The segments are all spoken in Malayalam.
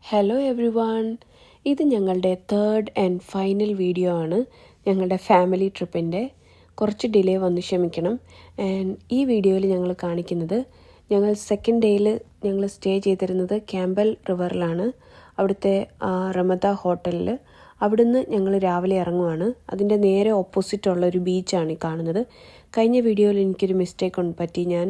ഹലോ എവ്രി വൺ, ഇത് ഞങ്ങളുടെ തേർഡ് ആൻഡ് ഫൈനൽ വീഡിയോ ആണ്. ഞങ്ങളുടെ ഫാമിലി ട്രിപ്പിൻ്റെ കുറച്ച് ഡിലേ വന്ന് ക്ഷമിക്കണം. ആൻഡ് ഈ വീഡിയോയിൽ ഞങ്ങൾ കാണിക്കുന്നത് ഞങ്ങൾ സെക്കൻഡ് ഡേയിൽ ഞങ്ങൾ സ്റ്റേ ചെയ്തിരുന്നത് ക്യാമ്പൽ റിവറിലാണ്, അവിടുത്തെ റമദ ഹോട്ടലിൽ. അവിടുന്ന് ഞങ്ങൾ രാവിലെ ഇറങ്ങുവാണ്. അതിൻ്റെ നേരെ ഓപ്പോസിറ്റുള്ള ഒരു ബീച്ചാണ് ഈ കാണുന്നത്. കഴിഞ്ഞ വീഡിയോയിൽ എനിക്കൊരു മിസ്റ്റേക്ക് പറ്റി. ഞാൻ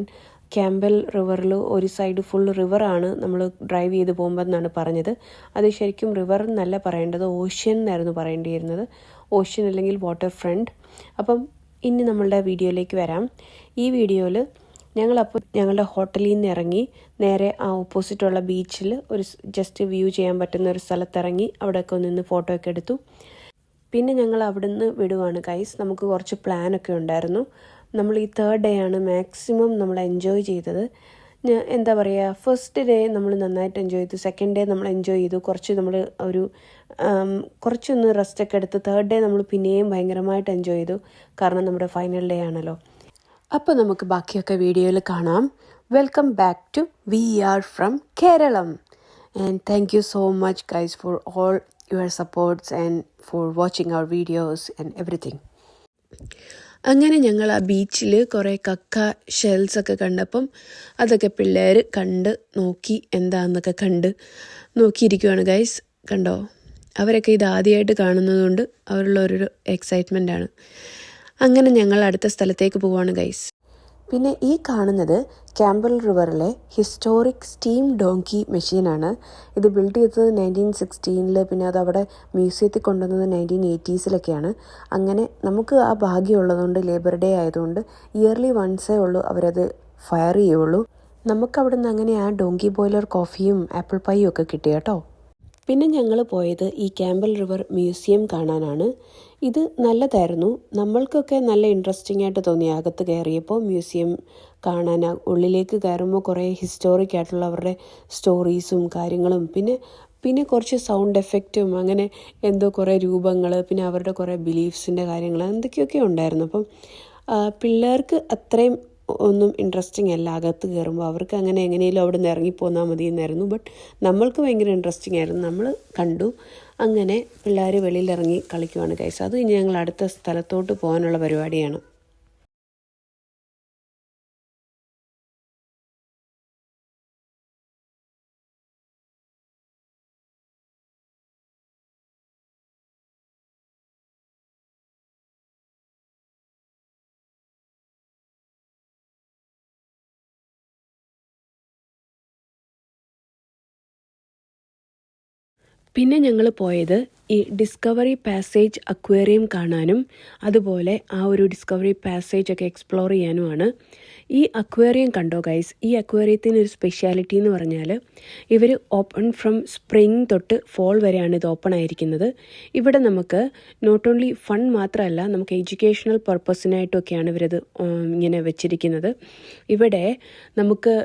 ക്യാമ്പൽ റിവറിൽ ഒരു സൈഡ് ഫുൾ റിവറാണ് നമ്മൾ ഡ്രൈവ് ചെയ്ത് പോകുമ്പോൾ എന്നാണ് പറഞ്ഞത്. അത് ശരിക്കും റിവർ എന്നല്ല പറയേണ്ടത്, ഓഷ്യൻ എന്നായിരുന്നു പറയേണ്ടിയിരുന്നത്. ഓഷ്യൻ അല്ലെങ്കിൽ വാട്ടർ ഫ്രണ്ട്. അപ്പം ഇനി നമ്മളുടെ വീഡിയോയിലേക്ക് വരാം. ഈ വീഡിയോയിൽ ഞങ്ങളപ്പോൾ ഞങ്ങളുടെ ഹോട്ടലിൽ നിന്ന് ഇറങ്ങി നേരെ ആ ഓപ്പോസിറ്റുള്ള ബീച്ചിൽ ഒരു ജസ്റ്റ് വ്യൂ ചെയ്യാൻ പറ്റുന്ന ഒരു സ്ഥലത്തിറങ്ങി അവിടെയൊക്കെ നിന്ന് ഫോട്ടോ ഒക്കെ എടുത്തു. പിന്നെ ഞങ്ങൾ അവിടുന്ന് വിടുവാണ് ഗൈസ്. നമുക്ക് കുറച്ച് പ്ലാനൊക്കെ ഉണ്ടായിരുന്നു. നമ്മൾ ഈ തേർഡ് ഡേ ആണ് മാക്സിമം നമ്മൾ എൻജോയ് ചെയ്തത്. എന്താ പറയുക, ഫസ്റ്റ് ഡേ നമ്മൾ നന്നായിട്ട് എൻജോയ് ചെയ്തു, സെക്കൻഡ് ഡേ നമ്മൾ എൻജോയ് ചെയ്തു, കുറച്ചൊന്ന് റെസ്റ്റൊക്കെ എടുത്ത് തേർഡ് ഡേ നമ്മൾ പിന്നെയും ഭയങ്കരമായിട്ട് എൻജോയ് ചെയ്തു, കാരണം നമ്മുടെ ഫൈനൽ ഡേ ആണല്ലോ. അപ്പോൾ നമുക്ക് ബാക്കിയൊക്കെ വീഡിയോയിൽ കാണാം. Welcome back to we are from Keralam and thank you so much guys for all your supports and for watching our videos and everything. അങ്ങനെ ഞങ്ങൾ ആ ബീച്ചിൽ കുറേ കക്ക ഷെൽസൊക്കെ കണ്ടപ്പം അതൊക്കെ പിള്ളേർ കണ്ട് നോക്കി എന്താണെന്നൊക്കെ കണ്ട് നോക്കിയിരിക്കുവാണ് ഗൈസ്. കണ്ടോ, അവരൊക്കെ ഇത് ആദ്യമായിട്ട് കാണുന്നതുകൊണ്ട് അവരുള്ളൊരു എക്സൈറ്റ്മെൻ്റാണ്. അങ്ങനെ ഞങ്ങൾ അടുത്ത സ്ഥലത്തേക്ക് പോവാണ് ഗൈസ്. പിന്നെ ഈ കാണുന്നത് ക്യാമ്പൽ റിവറിലെ ഹിസ്റ്റോറിക് സ്റ്റീം ഡോങ്കി മെഷീനാണ്. ഇത് ബിൽഡ് ചെയ്തത് 1916, പിന്നെ അതവിടെ മ്യൂസിയത്തിൽ കൊണ്ടുവന്നത് 1980s. അങ്ങനെ നമുക്ക് ആ ഭാഗ്യമുള്ളതുകൊണ്ട് ലേബർ ഡേ ആയതുകൊണ്ട് ഇയർലി വൺസേ ഉള്ളൂ അവരത് ഫയർ ചെയ്യുള്ളൂ. നമുക്കവിടെ നിന്ന് അങ്ങനെ ആ ഡോങ്കി ബോയിലർ കോഫിയും ആപ്പിൾ പൈയും ഒക്കെ കിട്ടി കേട്ടോ. പിന്നെ ഞങ്ങൾ പോയത് ഈ ക്യാമ്പൽ റിവർ മ്യൂസിയം കാണാനാണ്. ഇത് നല്ലതായിരുന്നു, നമ്മൾക്കൊക്കെ നല്ല ഇൻട്രസ്റ്റിംഗ് ആയിട്ട് തോന്നി. അകത്ത് കയറിയപ്പോൾ മ്യൂസിയം കാണാൻ ഉള്ളിലേക്ക് കയറുമ്പോൾ കുറേ ഹിസ്റ്റോറിക് ആയിട്ടുള്ള അവരുടെ സ്റ്റോറീസും കാര്യങ്ങളും പിന്നെ കുറച്ച് സൗണ്ട് എഫക്റ്റും അങ്ങനെ എന്തോ കുറേ രൂപങ്ങൾ, പിന്നെ അവരുടെ കുറേ ബിലീഫ്സിൻ്റെ കാര്യങ്ങൾ എന്തൊക്കെയൊക്കെ ഉണ്ടായിരുന്നു. അപ്പം പിള്ളേർക്ക് അത്രയും ഒന്നും ഇൻട്രസ്റ്റിംഗ് അല്ല അകത്ത് കയറുമ്പോൾ. അവർക്ക് അങ്ങനെ എങ്ങനെയും അവിടെ നിന്ന് ഇറങ്ങിപ്പോന്നാൽ മതി എന്നായിരുന്നു. ബട്ട് നമ്മൾക്ക് ഭയങ്കര ഇൻട്രസ്റ്റിംഗ് ആയിരുന്നു, നമ്മൾ കണ്ടു. അങ്ങനെ പിള്ളേർ വെളിയിലിറങ്ങി കളിക്കുവാണ് ഗൈസ്. അത് ഇനി ഞങ്ങൾ അടുത്ത സ്ഥലത്തോട്ട് പോകാനുള്ള പരിപാടിയാണ്. പിന്നെ ഞങ്ങൾ പോയത് ഈ ഡിസ്കവറി പാസേജ് അക്വേറിയം കാണാനും അതുപോലെ ആ ഒരു ഡിസ്കവറി പാസേജ് ഒക്കെ എക്സ്പ്ലോർ ചെയ്യാനുമാണ്. ഈ അക്വേറിയം കണ്ടോ ഗൈസ്? ഈ അക്വേറിയത്തിന് ഒരു സ്പെഷ്യാലിറ്റി എന്ന് പറഞ്ഞാൽ ഇവർ ഓപ്പൺ ഫ്രം സ്പ്രിങ് തൊട്ട് ഫോൾ വരെയാണ് ഇത് ഓപ്പൺ ആയിരിക്കുന്നത്. ഇവിടെ നമുക്ക് നോട്ട് ഓൺലി ഫൺ മാത്രമല്ല, നമുക്ക് എഡ്യൂക്കേഷണൽ പർപ്പസിനായിട്ടൊക്കെയാണ് ഇവരത് ഇങ്ങനെ വെച്ചിരിക്കുന്നത്. ഇവിടെ നമുക്ക്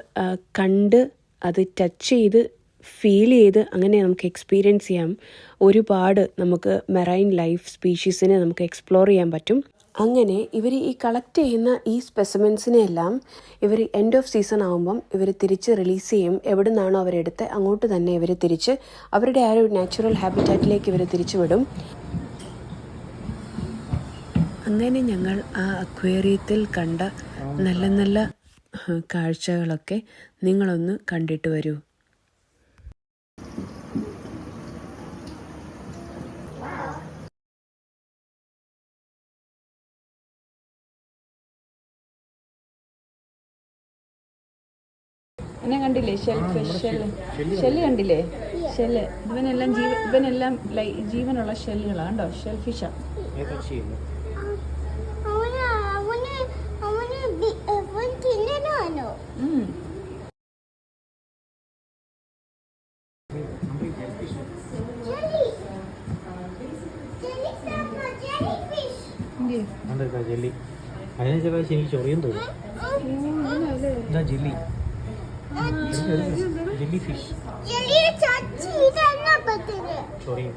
കണ്ട് അത് ടച്ച് ചെയ്ത് ഫീൽ ചെയ്ത് അങ്ങനെ നമുക്ക് എക്സ്പീരിയൻസ് ചെയ്യാം. ഒരുപാട് നമുക്ക് മെറൈൻ ലൈഫ് സ്പീഷീസിനെ നമുക്ക് എക്സ്പ്ലോർ ചെയ്യാൻ പറ്റും. അങ്ങനെ ഇവർ ഈ കളക്ട് ചെയ്യുന്ന ഈ സ്പെസിമെൻസിനെ എല്ലാം ഇവർ എൻഡ് ഓഫ് സീസൺ ആകുമ്പം ഇവർ തിരിച്ച് റിലീസ് ചെയ്യും. എവിടെ നിന്നാണോ അവരെടുത്ത് അങ്ങോട്ട് തന്നെ ഇവർ തിരിച്ച് അവരുടെ ആ ഒരു നാച്ചുറൽ ഹാബിറ്റാറ്റിലേക്ക് ഇവർ തിരിച്ചു വിടും. അങ്ങനെ ഞങ്ങൾ ആ അക്വേറിയത്തിൽ കണ്ട നല്ല നല്ല കാഴ്ചകളൊക്കെ നിങ്ങളൊന്ന് കണ്ടിട്ട് വരൂ. എന്നെ കണ്ടില്ലേ? ഷെല്ല് കണ്ടില്ലേ? ഷെല്ല് ഇവനെല്ലാം ജീവനുള്ള ഷെല്ലുകളാണ് കേട്ടോ. ഷെൽ ഫിഷാ. ജെല്ലി അതിനെ ചില എനിക്ക് ചൊറിയും തോന്നും. എന്താ ജെല്ലി? Jelly fish ചൊറിയും.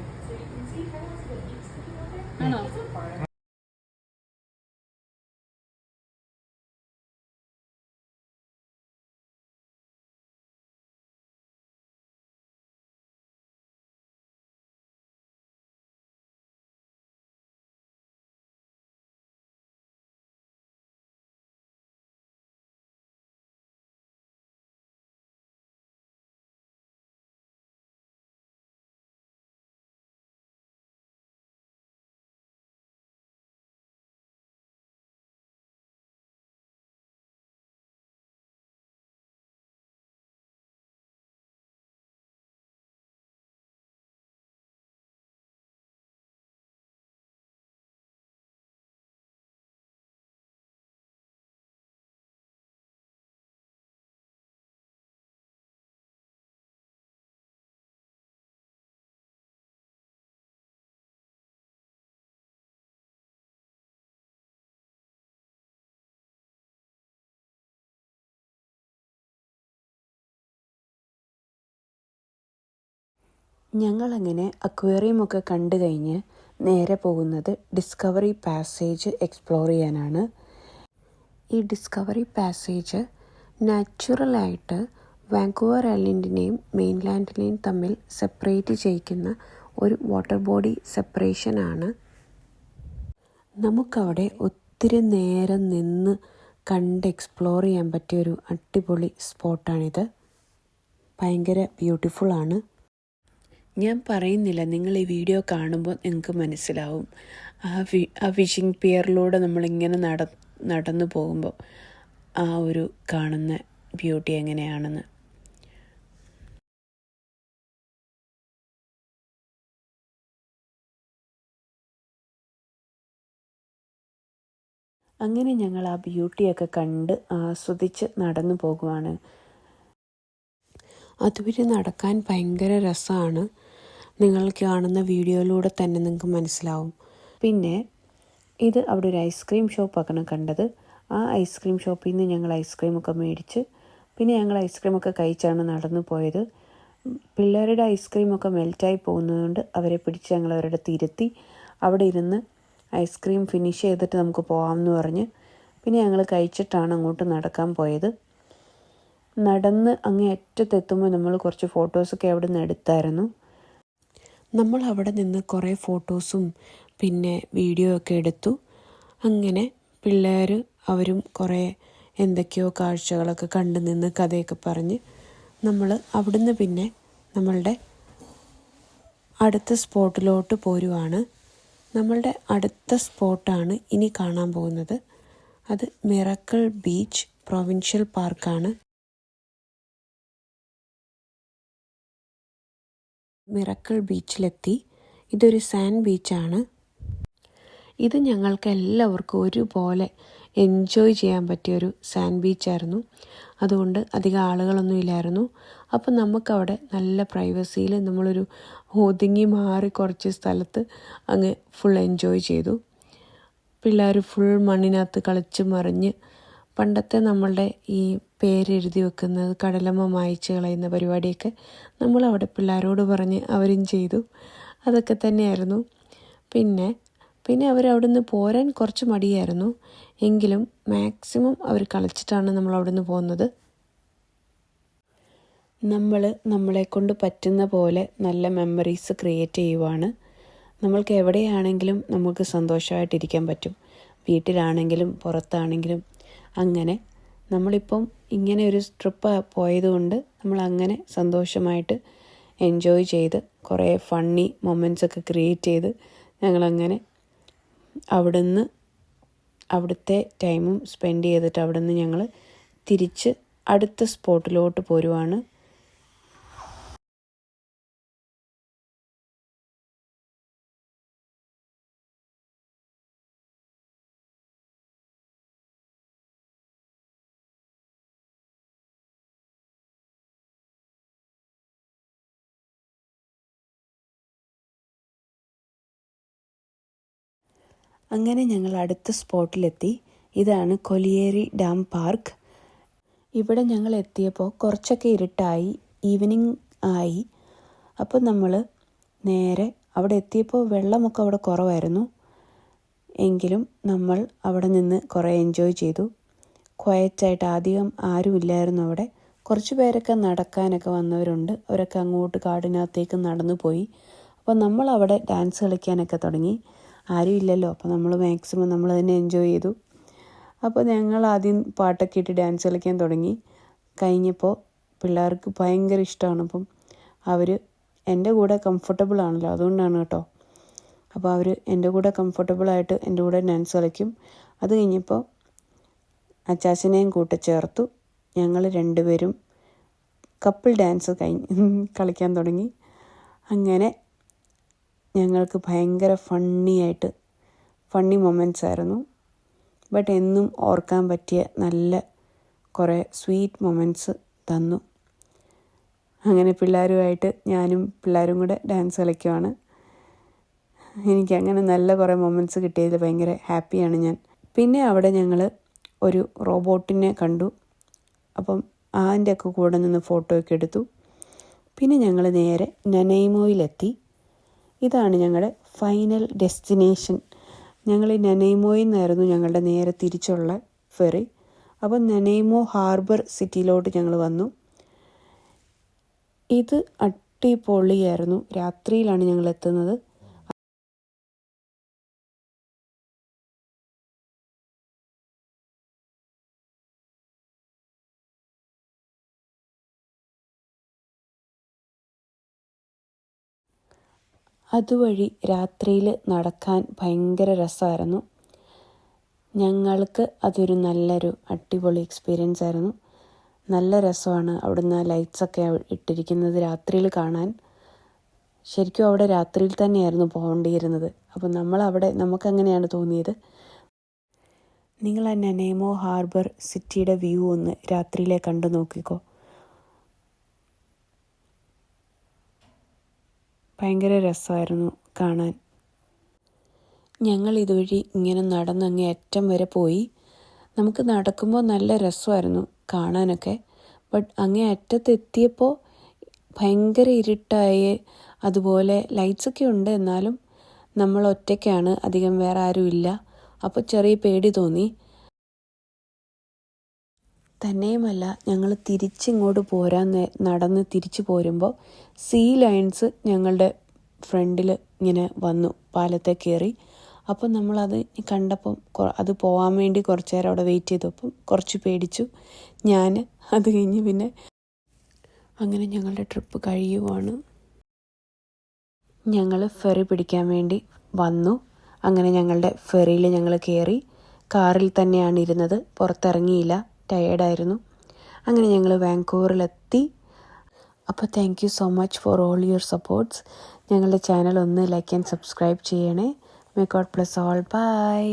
ഞങ്ങളങ്ങനെ അക്വേറിയമൊക്കെ കണ്ടു കഴിഞ്ഞ് നേരെ പോകുന്നത് ഡിസ്കവറി പാസേജ് എക്സ്പ്ലോർ ചെയ്യാനാണ്. ഈ ഡിസ്കവറി പാസേജ് നാച്ചുറലായിട്ട് വാങ്കൂവർ ഐലൻഡിനെയും മെയിൻലാൻഡിനെയും തമ്മിൽ സെപ്പറേറ്റ് ചെയ്യിക്കുന്ന ഒരു വാട്ടർ ബോഡി സെപ്പറേഷനാണ്. നമുക്കവിടെ ഒത്തിരി നേരം നിന്ന് കണ്ട് എക്സ്പ്ലോർ ചെയ്യാൻ പറ്റിയൊരു അടിപൊളി സ്പോട്ടാണിത്. ഭയങ്കര ബ്യൂട്ടിഫുള്ളാണ്. ഞാൻ പറയുന്നില്ല, നിങ്ങൾ ഈ വീഡിയോ കാണുമ്പോൾ നിങ്ങൾക്ക് മനസ്സിലാവും ആ ഫിഷിംഗ് പിയറിലൂടെ നമ്മളിങ്ങനെ നടന്നു പോകുമ്പോൾ ആ ഒരു കാണുന്ന ബ്യൂട്ടി എങ്ങനെയാണെന്ന്. അങ്ങനെ ഞങ്ങൾ ആ ബ്യൂട്ടിയൊക്കെ കണ്ട് ആസ്വദിച്ച് നടന്നു പോകുവാണ്. അതുവരെ നടക്കാൻ ഭയങ്കര രസമാണ്. നിങ്ങൾ കാണുന്ന വീഡിയോയിലൂടെ തന്നെ നിങ്ങൾക്ക് മനസ്സിലാവും. പിന്നെ ഇത് അവിടെ ഒരു ഐസ്ക്രീം ഷോപ്പൊക്കെയാണ് കണ്ടത്. ആ ഐസ്ക്രീം ഷോപ്പിൽ നിന്ന് ഞങ്ങൾ ഐസ്ക്രീമൊക്കെ മേടിച്ച് പിന്നെ ഞങ്ങൾ ഐസ്ക്രീമൊക്കെ കഴിച്ചാണ് നടന്നു പോയത്. പിള്ളേരുടെ ഐസ്ക്രീമൊക്കെ മെൽറ്റായി പോകുന്നതുകൊണ്ട് അവരെ പിടിച്ച് ഞങ്ങൾ അവരുടെ തിരുത്തി അവിടെ ഇരുന്ന് ഐസ്ക്രീം ഫിനിഷ് ചെയ്തിട്ട് നമുക്ക് പോകാമെന്ന് പറഞ്ഞ് പിന്നെ ഞങ്ങൾ കഴിച്ചിട്ടാണ് അങ്ങോട്ട് നടക്കാൻ പോയത്. നടന്ന് അങ്ങേ അറ്റത്തെത്തുമ്പോൾ നമ്മൾ കുറച്ച് ഫോട്ടോസൊക്കെ അവിടെ നിന്ന് എടുത്തായിരുന്നു. നമ്മൾ അവിടെ നിന്ന് കുറേ ഫോട്ടോസും പിന്നെ വീഡിയോ ഒക്കെ എടുത്തു. അങ്ങനെ പിള്ളേർ അവരും കുറേ എന്തൊക്കെയോ കാഴ്ചകളൊക്കെ കണ്ടു നിന്ന് കഥയൊക്കെ പറഞ്ഞ് നമ്മൾ അവിടുന്ന് പിന്നെ നമ്മളുടെ അടുത്ത സ്പോട്ടിലോട്ട് പോരുവാണ്. നമ്മളുടെ അടുത്ത സ്പോട്ടാണ് ഇനി കാണാൻ പോകുന്നത്. അത് മിറക്കിൾ ബീച്ച് പ്രൊവിൻഷ്യൽ പാർക്കാണ്. മിറക്കിൾ ബീച്ചിലെത്തി. ഇതൊരു സാൻഡ് ബീച്ചാണ്. ഇത് ഞങ്ങൾക്ക് എല്ലാവർക്കും ഒരുപോലെ എൻജോയ് ചെയ്യാൻ പറ്റിയൊരു സാൻഡ് ബീച്ചായിരുന്നു. അതുകൊണ്ട് അധികം ആളുകളൊന്നും ഇല്ലായിരുന്നു. അപ്പം നമുക്കവിടെ നല്ല പ്രൈവസിയിൽ നമ്മളൊരു ഒതുങ്ങി മാറി കുറച്ച് സ്ഥലത്ത് അങ്ങ് ഫുൾ എൻജോയ് ചെയ്തു. പിള്ളേർ ഫുൾ മണ്ണിനകത്ത് കളിച്ച് മറിഞ്ഞ് പണ്ടത്തെ നമ്മളുടെ ഈ പേരെഴുതി വെക്കുന്നത് കടലമ്മ മായ്ച്ച് കളയുന്ന പരിപാടിയൊക്കെ നമ്മളവിടെ പിള്ളേരോട് പറഞ്ഞ് അവരും ചെയ്തു. അതൊക്കെ തന്നെയായിരുന്നു. പിന്നെ അവരവിടെ നിന്ന് പോരാൻ കുറച്ച് മടിയായിരുന്നു. എങ്കിലും മാക്സിമം അവർ കളിച്ചിട്ടാണ് നമ്മളവിടെ നിന്ന് പോകുന്നത്. നമ്മളെ കൊണ്ട് പറ്റുന്ന പോലെ നല്ല മെമ്മറീസ് ക്രിയേറ്റ് ചെയ്യുവാണ്. നമ്മൾക്ക് എവിടെയാണെങ്കിലും നമുക്ക് സന്തോഷമായിട്ടിരിക്കാൻ പറ്റും. വീട്ടിലാണെങ്കിലും പുറത്താണെങ്കിലും. അങ്ങനെ നമ്മളിപ്പം ഇങ്ങനെ ഒരു ട്രിപ്പ് പോയതുകൊണ്ട് നമ്മളങ്ങനെ സന്തോഷമായിട്ട് എൻജോയ് ചെയ്ത് കുറേ ഫണ്ണി മൊമെൻറ്റ്സൊക്കെ ക്രിയേറ്റ് ചെയ്ത് ഞങ്ങളങ്ങനെ അവിടുത്തെ ടൈമും സ്പെൻഡ് ചെയ്തിട്ട് അവിടുന്ന് ഞങ്ങൾ തിരിച്ച് അടുത്ത സ്പോട്ടിലോട്ട് പോരുവാണ്. അങ്ങനെ ഞങ്ങൾ അടുത്ത സ്പോട്ടിലെത്തി. ഇതാണ് കൊലിയേരി ഡാം പാർക്ക്. ഇവിടെ ഞങ്ങൾ എത്തിയപ്പോൾ കുറച്ചൊക്കെ ഇരുട്ടായി, ഈവനിങ് ആയി. അപ്പോൾ നമ്മൾ നേരെ അവിടെ എത്തിയപ്പോൾ വെള്ളമൊക്കെ അവിടെ കുറവായിരുന്നു. എങ്കിലും നമ്മൾ അവിടെ നിന്ന് കുറേ എൻജോയ് ചെയ്തു. ക്വയറ്റായിട്ട് അധികം ആരും ഇല്ലായിരുന്നു അവിടെ. കുറച്ച് പേരൊക്കെ നടക്കാനൊക്കെ വന്നവരുണ്ട്. അവരൊക്കെ അങ്ങോട്ട് കാടിനകത്തേക്ക് നടന്നു പോയി. അപ്പോൾ നമ്മളവിടെ ഡാൻസ് കളിക്കാനൊക്കെ തുടങ്ങി. ആരും ഇല്ലല്ലോ, അപ്പോൾ നമ്മൾ മാക്സിമം നമ്മൾ തന്നെ എൻജോയ് ചെയ്തു. അപ്പോൾ ഞങ്ങൾ ആദ്യം പാട്ടൊക്കെ ഇട്ട് ഡാൻസ് കളിക്കാൻ തുടങ്ങി. കഴിഞ്ഞപ്പോൾ പിള്ളേർക്ക് ഭയങ്കര ഇഷ്ടമാണ്. അപ്പം അവർ എൻ്റെ കൂടെ കംഫർട്ടബിൾ ആണല്ലോ, അതുകൊണ്ടാണ് കേട്ടോ. അപ്പോൾ അവർ എൻ്റെ കൂടെ കംഫർട്ടബിളായിട്ട് എൻ്റെ കൂടെ ഡാൻസ് കളിക്കും. അത് കഴിഞ്ഞപ്പോൾ അച്ചാച്ചനെയും കൂട്ടിച്ചേർത്തു. ഞങ്ങൾ രണ്ടുപേരും കപ്പിൾ ഡാൻസ് കളിക്കാൻ തുടങ്ങി. അങ്ങനെ ഞങ്ങൾക്ക് ഭയങ്കര ഫണ്ണി മൊമെൻറ്റ്സ് ആയിരുന്നു. ബട്ട് എന്നും ഓർക്കാൻ പറ്റിയ നല്ല കുറേ സ്വീറ്റ് മൊമെൻറ്റ്സ് തന്നു. അങ്ങനെ പിള്ളേരുമായിട്ട് ഞാനും പിള്ളേരും കൂടെ ഡാൻസ് കളിക്കുവാണ്. എനിക്കങ്ങനെ നല്ല കുറേ മൊമെൻറ്റ്സ് കിട്ടിയതിൽ ഭയങ്കര ഹാപ്പിയാണ് ഞാൻ. പിന്നെ അവിടെ ഞങ്ങൾ ഒരു റോബോട്ടിനെ കണ്ടു. അപ്പം അതിൻ്റെയൊക്കെ കൂടെ നിന്ന് ഫോട്ടോ ഒക്കെ എടുത്തു. പിന്നെ ഞങ്ങൾ നേരെ നനൈമോയിലെത്തി. ഇതാണ് ഞങ്ങളുടെ ഫൈനൽ ഡെസ്റ്റിനേഷൻ. ഞങ്ങൾ നനൈമോയിൽ നിന്നായിരുന്നു ഞങ്ങളുടെ നേരെ തിരിച്ചുള്ള ഫെറി. അപ്പം നനൈമോ ഹാർബർ സിറ്റിയിലോട്ട് ഞങ്ങൾ വന്നു. ഇത് അടിപൊളിയായിരുന്നു. രാത്രിയിലാണ് ഞങ്ങൾ എത്തുന്നത്. അതുവഴി രാത്രിയിൽ നടക്കാൻ ഭയങ്കര രസമായിരുന്നു. ഞങ്ങൾക്ക് അതൊരു നല്ലൊരു അടിപൊളി എക്സ്പീരിയൻസ് ആയിരുന്നു. നല്ല രസമാണ് അവിടുന്ന് ലൈറ്റ്സൊക്കെ ഇട്ടിരിക്കുന്നത് രാത്രിയിൽ കാണാൻ. ശരിക്കും അവിടെ രാത്രിയിൽ തന്നെയായിരുന്നു പോകേണ്ടിയിരുന്നത്. അപ്പം നമുക്കങ്ങനെയാണ് തോന്നിയത്. നിങ്ങൾ ആ നനൈമോ ഹാർബർ സിറ്റിയുടെ വ്യൂ ഒന്ന് രാത്രിയിലെ കണ്ടു നോക്കിക്കോ. ഭയങ്കര രസമായിരുന്നു കാണാൻ. ഞങ്ങൾ ഇതുവഴി ഇങ്ങനെ നടന്നങ്ങേ അറ്റം വരെ പോയി. നമുക്ക് നടക്കുമ്പോൾ നല്ല രസമായിരുന്നു കാണാനൊക്കെ. ബട്ട് അങ്ങേ അറ്റത്തെത്തിയപ്പോൾ ഭയങ്കര ഇരുട്ടായി. അതുപോലെ ലൈറ്റ്സൊക്കെ ഉണ്ട്, എന്നാലും നമ്മൾ ഒറ്റയ്ക്കാണ്, അധികം വേറെ ആരും ഇല്ല. അപ്പോൾ ചെറിയ പേടി തോന്നി. തന്നെയുമല്ല, ഞങ്ങൾ തിരിച്ചിങ്ങോട്ട് നടന്ന് തിരിച്ചു പോരുമ്പോൾ സീ ലയൺസ് ഞങ്ങളുടെ ഫ്രണ്ടിൽ ഇങ്ങനെ വന്നു, പാലത്തെ കയറി. അപ്പം നമ്മളത് കണ്ടപ്പം അത് പോകാൻ വേണ്ടി കുറച്ച് നേരം അവിടെ വെയിറ്റ് ചെയ്തപ്പം കുറച്ച് പേടിച്ചു ഞാൻ. അത് കഴിഞ്ഞ് പിന്നെ അങ്ങനെ ഞങ്ങളുടെ ട്രിപ്പ് കഴിയുവാണ്. ഞങ്ങൾ ഫെറി പിടിക്കാൻ വേണ്ടി വന്നു. അങ്ങനെ ഞങ്ങളുടെ ഫെറിയിൽ ഞങ്ങൾ കയറി. കാറിൽ തന്നെയാണ് ഇരുന്നത്, പുറത്തിറങ്ങിയില്ല, ടയേർഡായിരുന്നു. അങ്ങനെ ഞങ്ങൾ വാൻകൂവറിലെത്തി. അപ്പോൾ thank you so much for all your supports. ഞങ്ങളുടെ ചാനൽ ഒന്ന് ലൈക്ക് ആൻഡ് സബ്സ്ക്രൈബ് ചെയ്യണേ. May God bless all. By.